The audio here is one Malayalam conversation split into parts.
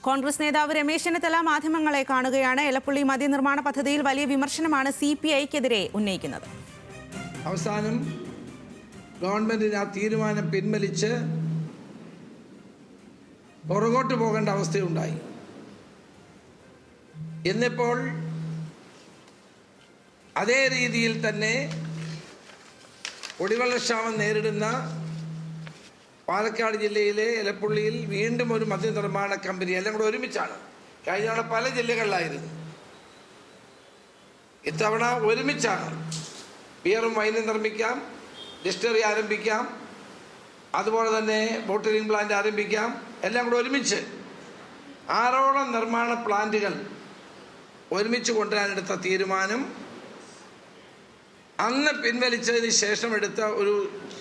കോൺഗ്രസ് നേതാവ് രമേശ് ചെന്നിത്തല മാധ്യമങ്ങളെ കാണുകയാണ്. എലപ്പുള്ളി മദ്യനിർമ്മാണ പദ്ധതിയിൽ വലിയ വിമർശനമാണ് CPIക്കെതിരെ ഉന്നയിക്കുന്നത്. അവസാനം ഗവൺമെന്റിന് ആ തീരുമാനം പിൻവലിച്ച് പുറകോട്ട് പോകേണ്ട അവസ്ഥയുണ്ടായി. എന്നിപ്പോൾ അതേ രീതിയിൽ തന്നെ കുടിവെള്ളക്ഷാമം നേരിടുന്ന പാലക്കാട് ജില്ലയിലെ എലപ്പുള്ളിയിൽ വീണ്ടും ഒരു മദ്യനിർമ്മാണ കമ്പനി, എല്ലാം കൂടെ ഒരുമിച്ചാണ്. കഴിഞ്ഞ തവണ പല ജില്ലകളിലായിരുന്നു, ഇത്തവണ ഒരുമിച്ചാണ്. ബിയറും വൈനും നിർമ്മിക്കാം, ഡിസ്റ്റിലറി ആരംഭിക്കാം, അതുപോലെ തന്നെ ബോട്ടിലിംഗ് പ്ലാന്റ് ആരംഭിക്കാം, എല്ലാം കൂടെ ഒരുമിച്ച് 6ഓളം നിർമ്മാണ പ്ലാന്റുകൾ ഒരുമിച്ച് കൊണ്ടുവരാനെടുത്ത തീരുമാനം അന്ന് പിൻവലിച്ചതിന് ശേഷം എടുത്ത ഒരു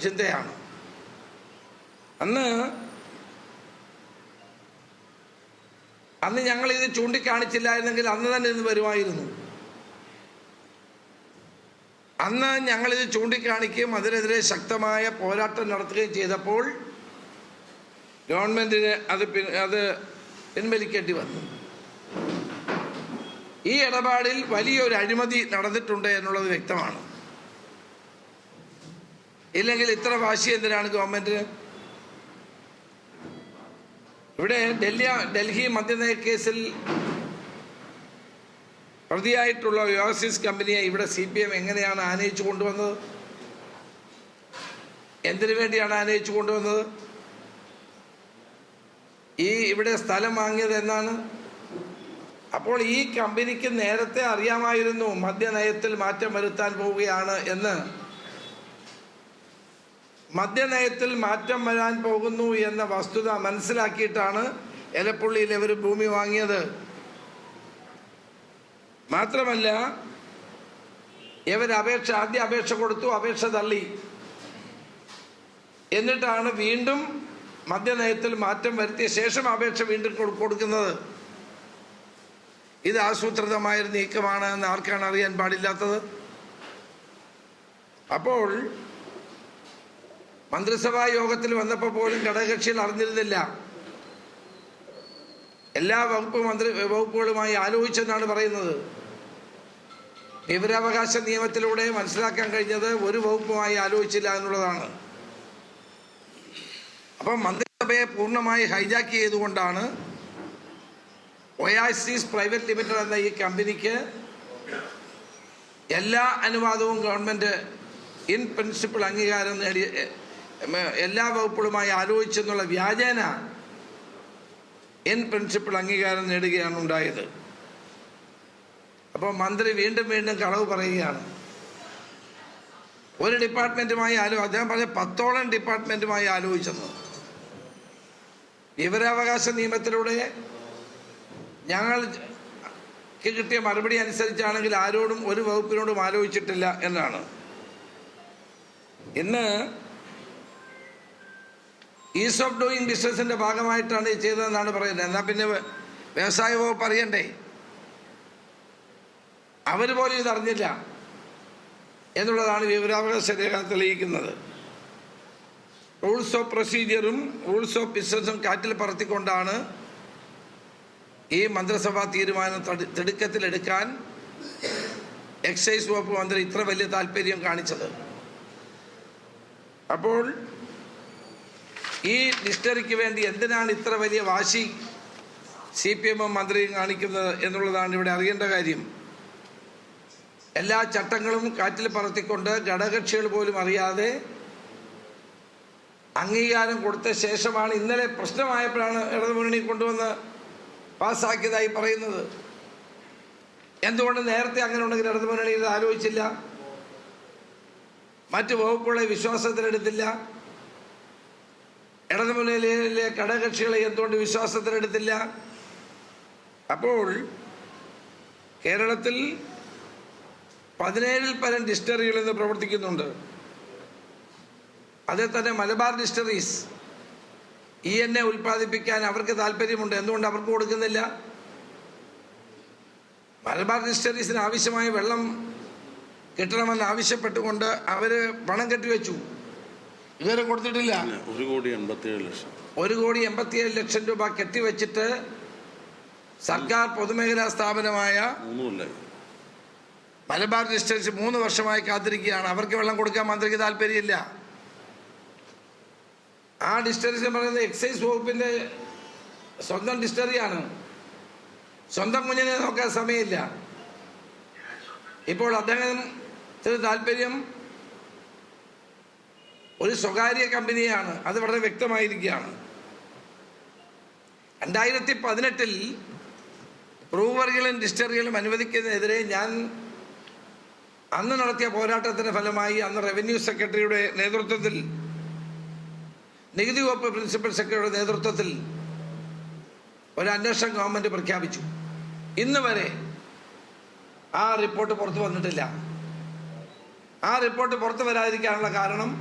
ചിന്തയാണ്. അന്ന് ഞങ്ങളിത് ചൂണ്ടിക്കാണിച്ചില്ലായിരുന്നെങ്കിൽ അന്ന് തന്നെ ഇത് വരുമായിരുന്നു. അന്ന് ഞങ്ങളിത് ചൂണ്ടിക്കാണിക്കുകയും അതിനെതിരെ ശക്തമായ പോരാട്ടം നടത്തുകയും ചെയ്തപ്പോൾ ഗവൺമെന്റിന് അത് പിൻവലിക്കേണ്ടി വന്നു. ഈ ഇടപാടിൽ വലിയൊരു അഴിമതി നടന്നിട്ടുണ്ട് എന്നുള്ളത് വ്യക്തമാണ്. ഇല്ലെങ്കിൽ ഇത്ര വാശി എന്തിനാണ് ഗവൺമെന്റിന്? ഇവിടെ ഡൽഹി മദ്യനയ കേസിൽ പ്രതിയായിട്ടുള്ള ഓയാസിസ് കമ്പനിയെ ഇവിടെ CPM എങ്ങനെയാണ് ആനയിച്ചു കൊണ്ടുവന്നത്? എന്തിനു വേണ്ടിയാണ് ആനയിച്ചു കൊണ്ടുവന്നത്? ഇവിടെ സ്ഥലം വാങ്ങിയത് എന്നാണ്. അപ്പോൾ ഈ കമ്പനിക്ക് നേരത്തെ അറിയാമായിരുന്നു മദ്യനയത്തിൽ മാറ്റം വരുത്താൻ പോവുകയാണ് എന്ന്. മദ്യനയത്തിൽ മാറ്റം വരാൻ പോകുന്നു എന്ന വസ്തുത മനസ്സിലാക്കിയിട്ടാണ് എലപ്പുള്ളിയിൽ ഇവർ ഭൂമി വാങ്ങിയത്. മാത്രമല്ല, ഇവർ ആദ്യ അപേക്ഷ കൊടുത്തു, അപേക്ഷ തള്ളി. എന്നിട്ടാണ് വീണ്ടും മദ്യനയത്തിൽ മാറ്റം വരുത്തിയ ശേഷം അപേക്ഷ വീണ്ടും കൊടുക്കുന്നത്. ഇത് ആസൂത്രിതമായൊരു നീക്കമാണ് എന്ന് ആർക്കാണ് അറിയാൻ പാടില്ലാത്തത്? അപ്പോൾ മന്ത്രിസഭാ യോഗത്തിൽ വന്നപ്പോൾ പോലും ഘടകകക്ഷികൾ അറിഞ്ഞിരുന്നില്ല. എല്ലാ വകുപ്പുകളുമായി ആലോചിച്ചെന്നാണ് പറയുന്നത്. വിവരാവകാശ നിയമത്തിലൂടെ മനസ്സിലാക്കാൻ കഴിഞ്ഞത് ഒരു വകുപ്പുമായി ആലോചിച്ചില്ല എന്നുള്ളതാണ്. അപ്പം മന്ത്രിസഭയെ പൂർണ്ണമായി ഹൈജാക്ക് ചെയ്തുകൊണ്ടാണ് ഒയാസിസ് പ്രൈവറ്റ് ലിമിറ്റഡ് എന്ന ഈ കമ്പനിക്ക് എല്ലാ അനുവാദവും ഗവൺമെന്റ് ഇൻ പ്രിൻസിപ്പിൾ അംഗീകാരം നേടി, എല്ലാ വകുപ്പുകളുമായി ആലോചിച്ചെന്നുള്ള വ്യാജേന ഇൻ പ്രിൻസിപ്പിൾ അംഗീകാരം നേടുകയാണ് ഉണ്ടായത്. അപ്പോൾ മന്ത്രി വീണ്ടും വീണ്ടും കളവ് പറയുകയാണ്. ഒരു ഡിപ്പാർട്ട്മെന്റുമായി അദ്ദേഹം പറഞ്ഞ 10ഓളം ഡിപ്പാർട്ട്മെന്റുമായി ആലോചിച്ചെന്ന്. വിവരാവകാശ നിയമത്തിലൂടെ ഞങ്ങൾക്ക് കിട്ടിയ മറുപടി അനുസരിച്ചാണെങ്കിൽ ആരോടും ഒരു വകുപ്പിനോടും ആലോചിച്ചിട്ടില്ല എന്നാണ്. ഇന്ന് ഈസ് ഓഫ് ഡൂയിങ് ബിസിനസിന്റെ ഭാഗമായിട്ടാണ് ഇത് ചെയ്തതെന്നാണ് പറയുന്നത്. എന്നാൽ പിന്നെ വ്യവസായ വകുപ്പ് അറിയണ്ടേ? അവർ പോലും ഇതറിഞ്ഞില്ല എന്നുള്ളതാണ് വിവരാവകാശ രേഖ തെളിയിക്കുന്നത്. റൂൾസ് ഓഫ് പ്രൊസീജിയറും റൂൾസ് ഓഫ് ബിസിനസും കാറ്റിൽ പറത്തിക്കൊണ്ടാണ് ഈ മന്ത്രിസഭാ തീരുമാനം തിടുക്കത്തിലെടുക്കാൻ എക്സൈസ് വകുപ്പ് മന്ത്രി ഇത്ര വലിയ താല്പര്യം കാണിച്ചത്. അപ്പോൾ ഈ ഡിസ്റ്റിലറിക്ക് വേണ്ടി എന്തിനാണ് ഇത്ര വലിയ വാശി CPM മന്ത്രിയും കാണിക്കുന്നത് എന്നുള്ളതാണ് ഇവിടെ അറിയേണ്ട കാര്യം. എല്ലാ ചട്ടങ്ങളും കാറ്റിൽ പറത്തിക്കൊണ്ട് ഘടകകക്ഷികൾ പോലും അറിയാതെ അംഗീകാരം കൊടുത്ത ശേഷമാണ് ഇന്നലെ പ്രശ്നമായപ്പോഴാണ് ഇടതുമുന്നണി കൊണ്ടുവന്ന് പാസ്സാക്കിയതായി പറയുന്നത്. എന്തുകൊണ്ട് നേരത്തെ അങ്ങനെ ഉണ്ടെങ്കിൽ ഇടതുമുന്നണി ഇത് ആലോചിച്ചില്ല? മറ്റു വകുപ്പുകളെ വിശ്വാസത്തിലെടുത്തില്ല? ഇടതുമുന്നണിയിലെ ഘടകകക്ഷികളെ എന്തുകൊണ്ട് വിശ്വാസത്തിലെടുത്തില്ല? അപ്പോൾ കേരളത്തിൽ 17-ൽ പരം ഡിസ്റ്റിലറികൾ ഇന്ന് പ്രവർത്തിക്കുന്നുണ്ട്. അതിൽ തന്നെ മലബാർ ഡിസ്റ്റിലറീസ് ENA ഉൽപ്പാദിപ്പിക്കാൻ അവർക്ക് താല്പര്യമുണ്ട്. എന്തുകൊണ്ട് അവർക്ക് കൊടുക്കുന്നില്ല? മലബാർ ഡിസ്റ്റിലറീസിന് ആവശ്യമായ വെള്ളം കിട്ടണമെന്ന് ആവശ്യപ്പെട്ടുകൊണ്ട് അവര് പണം കെട്ടിവെച്ചു. ഇതുവരെ കൊടുത്തിട്ടില്ല. 1,87,00,000 1,87,00,000 രൂപ കെട്ടിവെച്ചിട്ട് സർക്കാർ പൊതുമേഖലാ സ്ഥാപനമായ മലബാർ ഡിസ്റ്റിലറീസ് 3 വർഷമായി കാത്തിരിക്കുകയാണ്. അവർക്ക് വെള്ളം കൊടുക്കാൻ മന്ത്രിക്ക് താല്പര്യമില്ല. ആ ഡിസ്റ്റിലറീസ് എന്ന് പറയുന്നത് എക്സൈസ് വകുപ്പിൻ്റെ സ്വന്തം ഡിസ്റ്റിലറിയാണ്. സ്വന്തം കുഞ്ഞിനെ നോക്കാൻ സമയമില്ല. ഇപ്പോൾ അദ്ദേഹത്തിന് താല്പര്യം ഒരു സ്വകാര്യ കമ്പനിയാണ്. അത് വളരെ വ്യക്തമായിരിക്കുകയാണ്. 2018 ബ്രൂവറികളും ഡിസ്റ്റിലറികളും അനുവദിക്കുന്നതിനെതിരെ ഞാൻ അന്ന് നടത്തിയ പോരാട്ടത്തിൻ്റെ ഫലമായി അന്ന് റവന്യൂ സെക്രട്ടറിയുടെ നേതൃത്വത്തിൽ, നികുതി വകുപ്പ് പ്രിൻസിപ്പൽ സെക്രട്ടറിയുടെ നേതൃത്വത്തിൽ ഒരു അന്വേഷണം ഗവൺമെൻറ് പ്രഖ്യാപിച്ചു. ഇന്ന് വരെ ആ റിപ്പോർട്ട് പുറത്തു വന്നിട്ടില്ല. ആ റിപ്പോർട്ട് പുറത്തു വരാതിരിക്കാനുള്ള കാരണം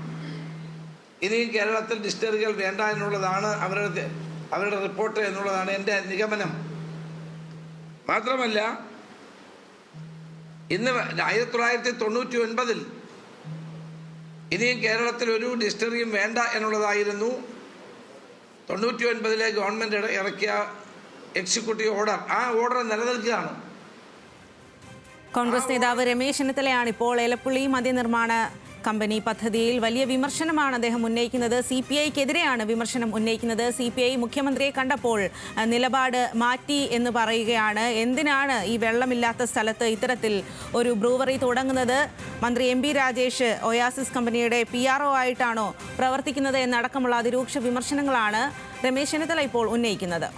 ഇനിയും കേരളത്തിൽ ഡിസ്റ്റിലറികൾ വേണ്ട എന്നുള്ളതാണ് അവരുടെ റിപ്പോർട്ട് എന്നുള്ളതാണ് എൻ്റെ നിഗമനം. മാത്രമല്ല, ഇന്ന് 1999 ഇനിയും കേരളത്തിൽ ഒരു ഡിസ്റ്റിലറിയും വേണ്ട എന്നുള്ളതായിരുന്നു 99 ഗവൺമെൻറ് ഇറക്കിയ എക്സിക്യൂട്ടീവ് ഓർഡർ. ആ ഓർഡർ നിലനിൽക്കുകയാണ്. കോൺഗ്രസ് നേതാവ് രമേശ് ചെന്നിത്തലയാണ് ഇപ്പോൾ എലപ്പുള്ളി മദ്യനിർമ്മാണ കമ്പനി പദ്ധതിയിൽ വലിയ വിമർശനമാണ് അദ്ദേഹം ഉന്നയിക്കുന്നത്. CPIക്കെതിരെയാണ് വിമർശനം ഉന്നയിക്കുന്നത്. CPI മുഖ്യമന്ത്രിയെ കണ്ടപ്പോൾ നിലപാട് മാറ്റി എന്ന് പറയുകയാണ്. എന്തിനാണ് ഈ വെള്ളമില്ലാത്ത സ്ഥലത്ത് ഇത്തരത്തിൽ ഒരു ബ്രൂവറി തുടങ്ങുന്നത്? മന്ത്രി MP രാജേഷ് ഒയാസിസ് കമ്പനിയുടെ PRO ആയിട്ടാണോ പ്രവർത്തിക്കുന്നത് എന്നടക്കമുള്ള അതിരൂക്ഷ വിമർശനങ്ങളാണ് രമേശ് ചെന്നിത്തല ഇപ്പോൾ ഉന്നയിക്കുന്നത്.